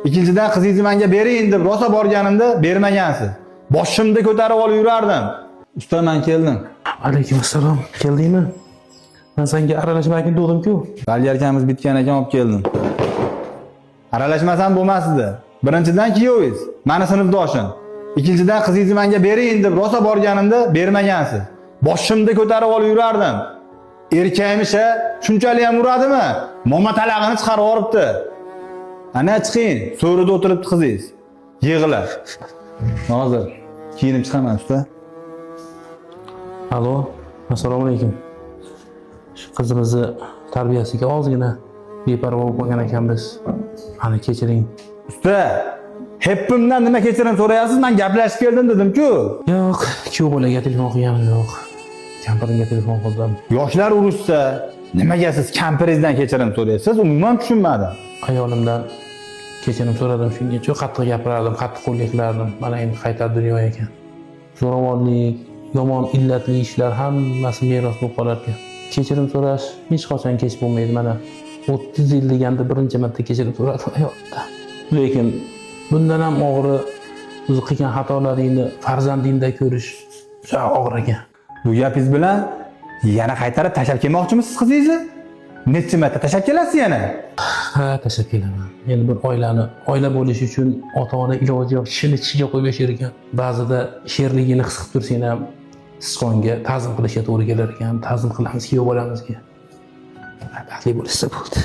Ikkinchidan qizingizni menga bering deb rosa borganimda bermagansiz. Boshimda ko'tarib olib yurardim. Usta, men keldim. Alaykum assalom. Keldingmi? Men senga aralashmagan dedim-ku. Balgarkamiz bitgan ekan olib keldim. Aralashmasam bo'lmas edi. Birinchidan kuyovingiz, meni sinfdoshim. Ikkinchidan qizingizni menga bering deb rosa borganimda bermagansiz. Boshimda ko'tarib olib yurardim. Erkakmish-a, shunchalik ham uradimi? Momatalag'ini chiqarib yoribdi. Ana chiqing, so'rida o'tiribdi qizingiz. Yig'lar. Hozir kiyinib chiqaman usta. Alo, assalomu alaykum. Shu qizimizni tarbiyasiga ozgina beparvo bo'lib qolgan ekanmiz. Mani kechiring. Usta, heppimdan nima kechirim so'rayapsiz? Men gaplashib keldim dedim-ku. Yo'q, kuyov bolaga telefon qilganim yo'q. Kampirimga telefon qildim. Yoshlar urushsa, nimaga siz kampiringizdan kechirim so'raysiz? Umuman tushunmadim. Ayolimdan kechirim so'radim, shunga juda qattiq gapirardim, qattiq qo'lga qilardim. Mana endi qaytar dunyo ekan. Zo'ravonlik, yomon illatli ishlar hammasi meros bo'lib qolar ekan. Kechirim so'rash hech qachon kech bo'lmaydi. Mana 30 yil deganda birinchi marta kechirim so'radim hayotda. Lekin bundan ham og'iri o'zi qilgan xatolaringni farzandingda ko'rish juda og'ir ekan. Bu gapingiz bilan yana qaytarib tashab kelmoqchimisiz qizingizni? Necha marta tashab kelasiz yana? Ha, tashab kelaman. Endi bir oila bo'lish uchun ota-ona iloji yo'q ishini ichiga qo'yib yashar ekan. Ba'zida sherligini his qilib tursang ham sichqonga ta'zim qilishga to'g'ri kelar ekan. Ta'zim qilamiz kuyov bolamizga. Baxtli bo'lsa bo'ldi.